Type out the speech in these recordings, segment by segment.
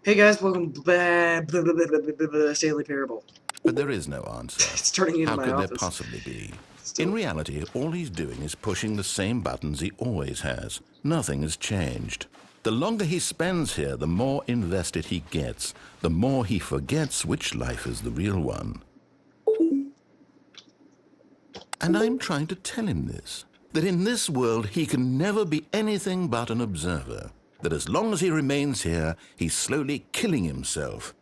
Hey guys, welcome back to Stanley Parable. But there is no answer. It's turning into How my could office. there possibly be? Still. In reality, all he's doing is pushing the same buttons he always has. Nothing has changed. The longer he spends here, the more invested he gets, the more he forgets which life is the real one. And I'm trying to tell him this, that in this world he can never be anything but an observer, that as long as he remains here, he's slowly killing himself.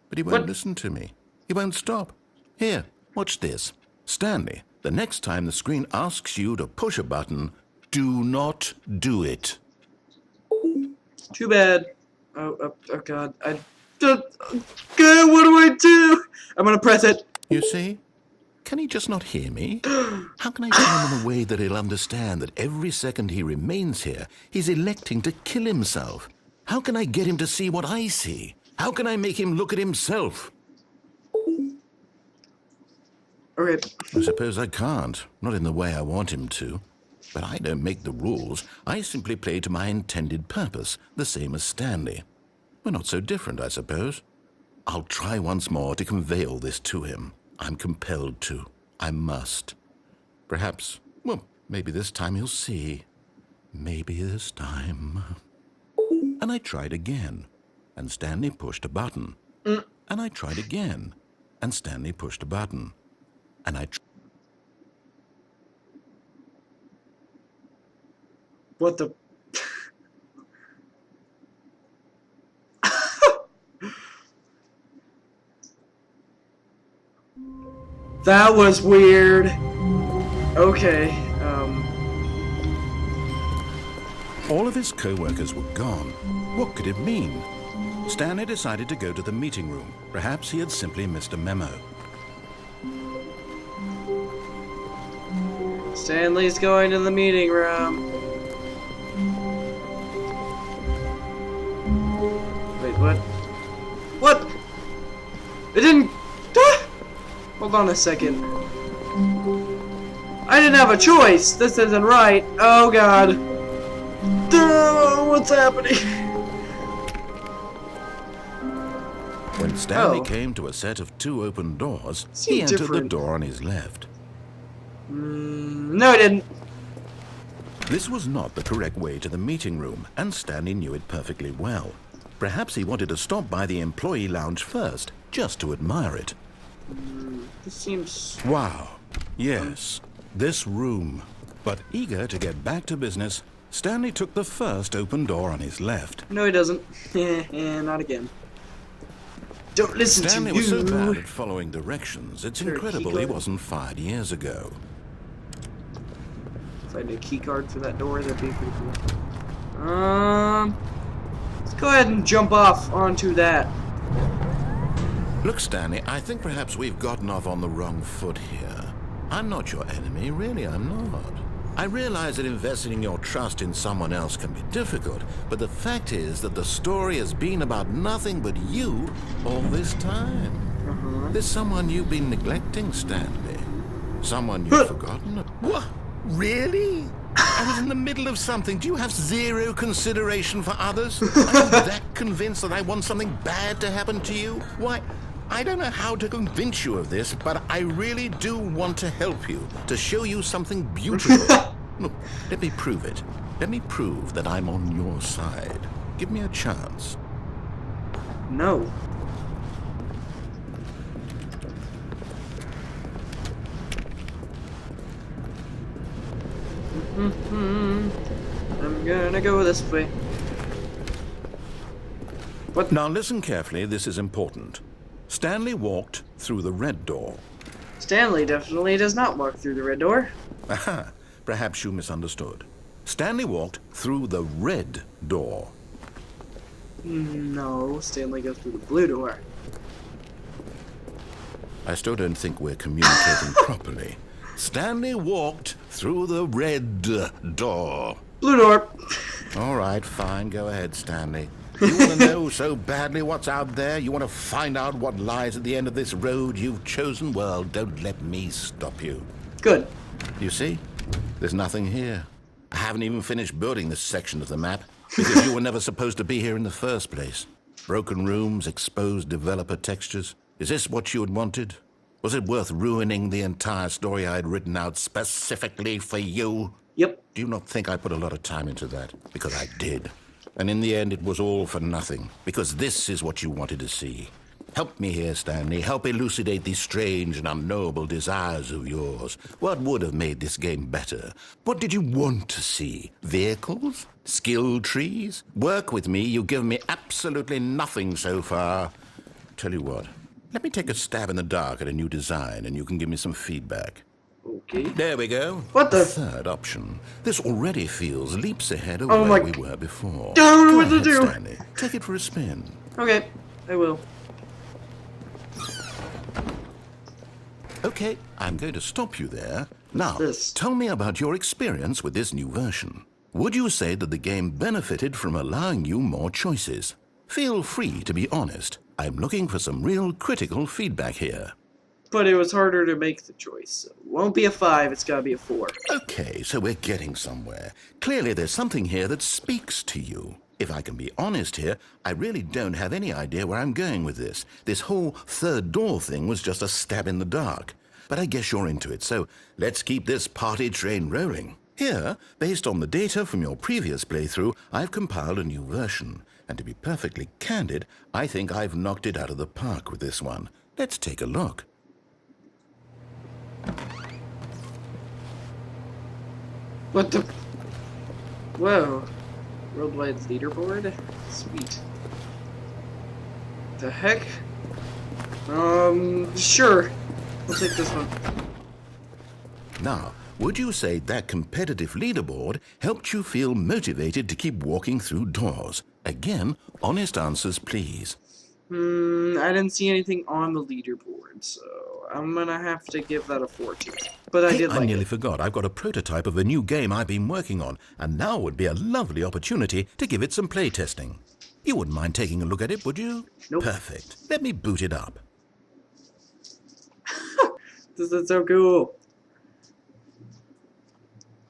But he won't listen to me. He won't stop. Here, watch this. Stanley, the next time the screen asks you to push a button, do not do it. Too bad. Oh God. Okay, what do I do? I'm gonna press it. You see? Can he just not hear me? How can I tell him in a way that he'll understand that every second he remains here, he's electing to kill himself? How can I get him to see what I see? How can I make him look at himself? Alright. I suppose I can't, not in the way I want him to. But I don't make the rules. I simply play to my intended purpose, the same as Stanley. We're not so different, I suppose. I'll try once more to convey all this to him. I'm compelled to. I must. Perhaps, well, maybe this time he'll see. Maybe this time. And I tried again, and Stanley pushed a button. And I tried again, and Stanley pushed a button. And I What the? That was weird. Okay, All of his co-workers were gone. What could it mean? Stanley decided to go to the meeting room. Perhaps he had simply missed a memo. Stanley's going to the meeting room. Wait, what? What? It didn't... Hold on a second. I didn't have a choice. This isn't right. Oh God. What's happening? When Stanley came to a set of 2 open doors, he entered the door on his left. No, I didn't. This was not the correct way to the meeting room, and Stanley knew it perfectly well. Perhaps he wanted to stop by the employee lounge first, just to admire it. This seems... Wow. Yes, this room. But eager to get back to business, Stanley took the first open door on his left. No, he doesn't. Not again. Don't listen Stanley to you. was so bad at following directions, it's incredible he wasn't fired years ago. If I had a key card for that door, that'd be pretty cool. Let's go ahead and jump off onto that. Look, Stanley, I think perhaps we've gotten off on the wrong foot here. I'm not your enemy, really, I'm not. I realize that investing your trust in someone else can be difficult, but the fact is that the story has been about nothing but you all this time. There's someone you've been neglecting, Stanley. Someone you've forgotten. What? Really? I was in the middle of something. Do you have zero consideration for others? Are you that convinced that I want something bad to happen to you? Why, I don't know how to convince you of this, but I really do want to help you, to show you something beautiful. Look, let me prove it. Let me prove that I'm on your side. Give me a chance. No. I'm gonna go this way. What? Now listen carefully, this is important. Stanley walked through the red door. Stanley definitely does not walk through the red door. Aha, perhaps you misunderstood. Stanley walked through the red door. No, Stanley goes through the blue door. I still don't think we're communicating properly. Stanley walked through the red door. Blue door. All right, fine, go ahead, Stanley. You want to know so badly what's out there? You want to find out what lies at the end of this road you've chosen? Well, don't let me stop you. Good. You see? There's nothing here. I haven't even finished building this section of the map, because you were never supposed to be here in the first place. Broken rooms, exposed developer textures. Is this what you had wanted? Was it worth ruining the entire story I had written out specifically for you? Yep. Do you not think I put a lot of time into that? Because I did. And in the end, it was all for nothing. Because this is what you wanted to see. Help me here, Stanley. Help elucidate these strange and unknowable desires of yours. What would have made this game better? What did you want to see? Vehicles? Skill trees? Work with me. You've given me absolutely nothing so far. Tell you what. Let me take a stab in the dark at a new design, and you can give me some feedback. Okay. There we go. What the? Third option. This already feels leaps ahead of Oh where my... we were before. Don't know Go what to ahead, do. Stanley. Take it for a spin. Okay, I will. Okay, I'm going to stop you there. Now, This. tell me about your experience with this new version. Would you say that the game benefited from allowing you more choices? Feel free to be honest. I'm looking for some real critical feedback here. But it was harder to make the choice. So it won't be a 5, it's gotta be a 4. Okay, so we're getting somewhere. Clearly there's something here that speaks to you. If I can be honest here, I really don't have any idea where I'm going with this. This whole third door thing was just a stab in the dark. But I guess you're into it, so let's keep this party train rolling. Here, based on the data from your previous playthrough, I've compiled a new version. And to be perfectly candid, I think I've knocked it out of the park with this one. Let's take a look. What the? Whoa. Worldwide leaderboard? Sweet. The heck? Sure. I'll take this one. Now, would you say that competitive leaderboard helped you feel motivated to keep walking through doors? Again, honest answers, please. I didn't see anything on the leaderboard, so I'm gonna have to give that a 4 too. But I did like it. I nearly forgot. I've got a prototype of a new game I've been working on, and now would be a lovely opportunity to give it some playtesting. You wouldn't mind taking a look at it, would you? Nope. Perfect. Let me boot it up. This is so cool.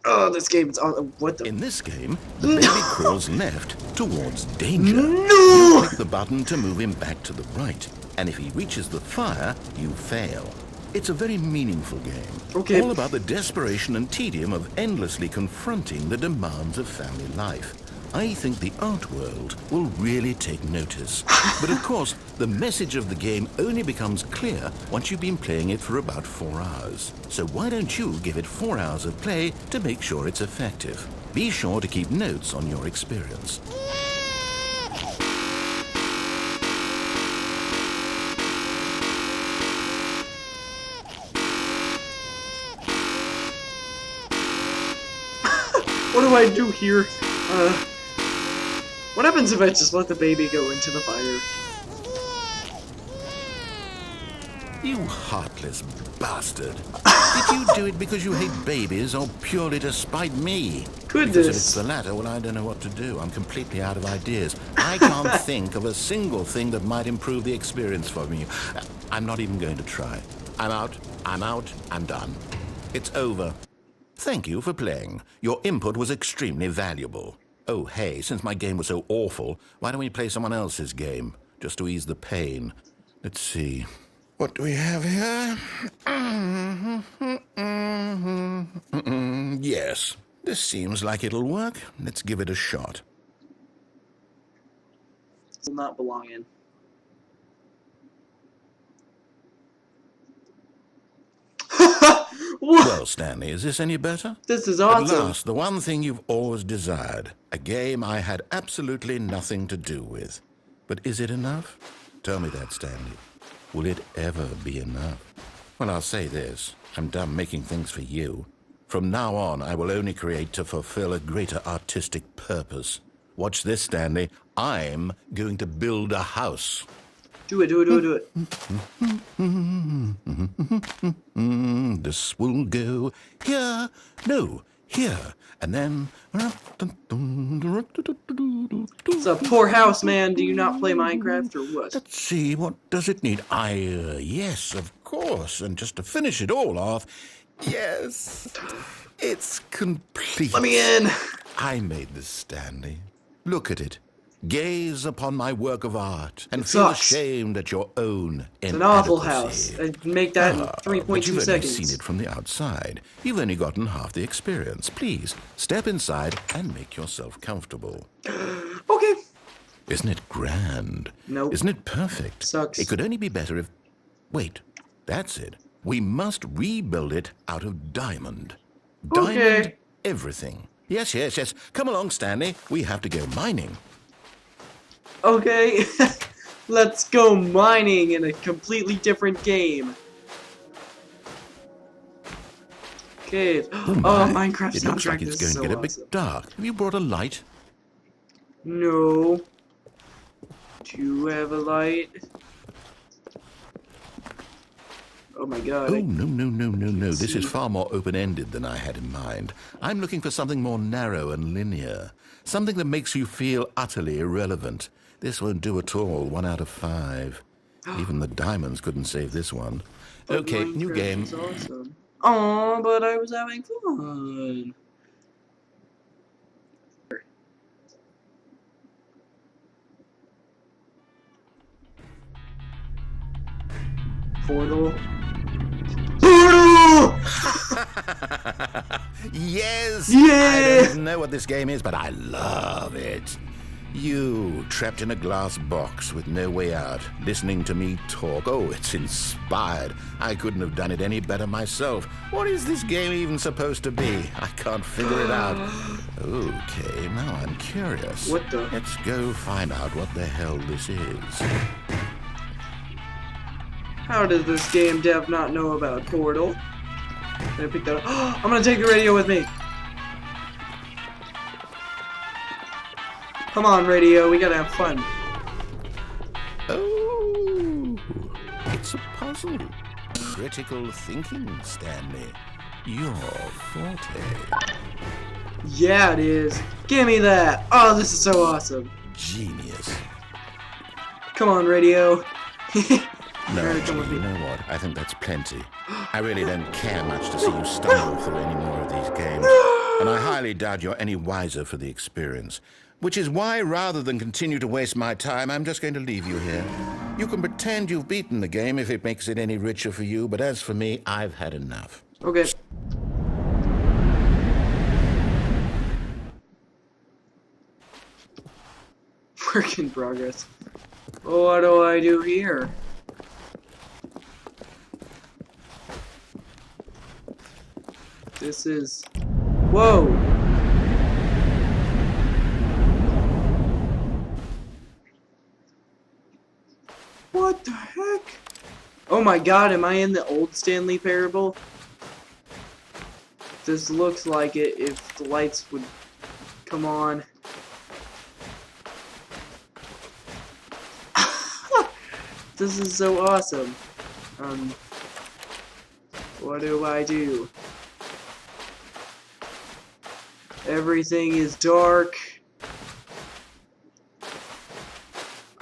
Oh, this game's on. What the? In this game, the baby crawls left towards danger. No! You click the button to move him back to the right, and if he reaches the fire, you fail. It's a very meaningful game. Okay. All about the desperation and tedium of endlessly confronting the demands of family life. I think the art world will really take notice. But of course, the message of the game only becomes clear once you've been playing it for about 4 hours. So why don't you give it 4 hours of play to make sure it's effective? Be sure to keep notes on your experience. What do I do here? What happens if I just let the baby go into the fire? You heartless bastard. Did you do it because you hate babies or purely to spite me? Because if it's the latter, well, I don't know what to do. I'm completely out of ideas. I can't think of a single thing that might improve the experience for me. I'm not even going to try. I'm out, I'm done. It's over. Thank you for playing. Your input was extremely valuable. Oh, hey, since my game was so awful, why don't we play someone else's game, just to ease the pain? Let's see. What do we have here? Yes, this seems like it'll work. Let's give it a shot. Will not belong in. Well, Stanley, is this any better? This is awesome. At last, the one thing you've always desired. A game I had absolutely nothing to do with. But is it enough? Tell me that, Stanley. Will it ever be enough? Well, I'll say this. I'm done making things for you. From now on, I will only create to fulfill a greater artistic purpose. Watch this, Stanley. I'm going to build a house. Do it. This will go here. No, here. And then... It's a poor house, man. Do you not play Minecraft or what? Let's see, what does it need? Yes, of course. And just to finish it all off, yes, it's complete. Let me in. I made this, Stanley. Look at it. Gaze upon my work of art and It feel sucks. ashamed at your own It's an awful inadequacy. house. I'd make that in But 3.2 you've only seconds. seen it from the outside. You've only gotten half the experience. Please, step inside and make yourself comfortable. Okay. Isn't it grand? Nope. Isn't it perfect? Sucks. It could only be better if... Wait, that's it. We must rebuild it out of diamond. Diamond Okay. everything. Yes, yes, yes. Come along, Stanley. We have to go mining. Okay. Let's go mining in a completely different game. Okay. Oh, Minecraft It looks soundtrack like it's is going so to get a bit awesome. dark. Have you brought a light? No. Do you have a light? Oh my god. Oh, no. This is far more open-ended than I had in mind. I'm looking for something more narrow and linear. Something that makes you feel utterly irrelevant. This won't do at all. 1 out of 5. Even the diamonds couldn't save this one. But Okay, new Minecraft game. is awesome. Aw, but I was having fun. Portal. Portal! Yes! Yeah! I don't even know what this game is, but I love it. You, trapped in a glass box with no way out, listening to me talk. Oh, it's inspired. I couldn't have done it any better myself. What is this game even supposed to be? I can't figure it out. Okay, now I'm curious. What the? Let's go find out what the hell this is. How does this game dev not know about Portal? Can I pick that up? I'm gonna take the radio with me. Come on, radio, we gotta have fun. Oh, it's a puzzle. Critical thinking, Stanley. Your forte. Yeah, it is. Give me that. Oh, this is so awesome. Genius. Come on, radio. No, Come actually, with me. you know what? I think that's plenty. I really don't care much to see you stumble through any more of these games. And I highly doubt you're any wiser for the experience. Which is why, rather than continue to waste my time, I'm just going to leave you here. You can pretend you've beaten the game if it makes it any richer for you, but as for me, I've had enough. Okay. Work in progress. What do I do here? This is... Whoa! What the heck? Oh my god, am I in the old Stanley parable? This looks like it if the lights would come on. This is so awesome. What do I do? Everything is dark.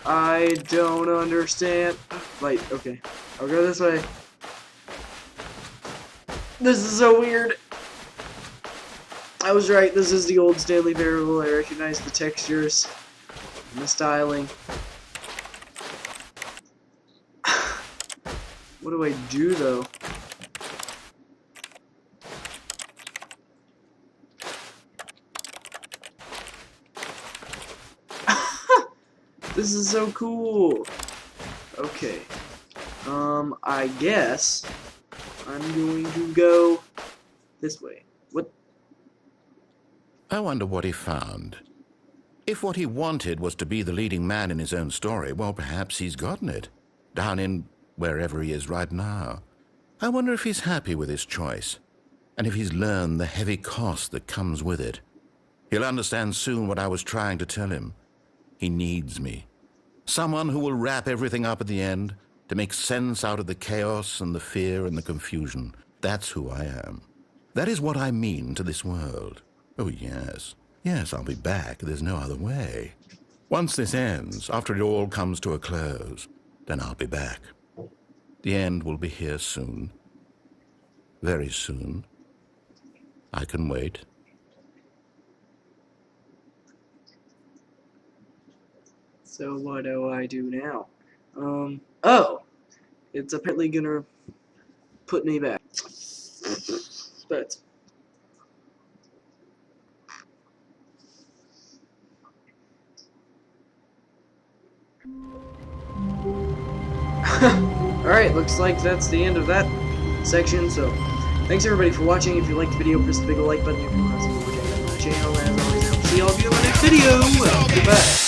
I don't understand. Light, okay. I'll go this way. This is so weird. I was right, this is the old Stanley parable. I recognize the textures and the styling. What do I do though? This is so cool. Okay. I guess I'm going to go this way. What? I wonder what he found. If what he wanted was to be the leading man in his own story, well, perhaps he's gotten it. Down in wherever he is right now. I wonder if he's happy with his choice, and if he's learned the heavy cost that comes with it. He'll understand soon what I was trying to tell him. He needs me. Someone who will wrap everything up at the end, to make sense out of the chaos and the fear and the confusion. That's who I am. That is what I mean to this world. Oh, yes. Yes, I'll be back. There's no other way. Once this ends, after it all comes to a close, then I'll be back. The end will be here soon. Very soon. I can wait. So what do I do now? Oh! It's apparently gonna put me back. But... Alright, looks like that's the end of that section, so thanks everybody for watching. If you liked the video, press the big like button if you want to see more on my channel. As always, I'll see all of you in the next video. Goodbye.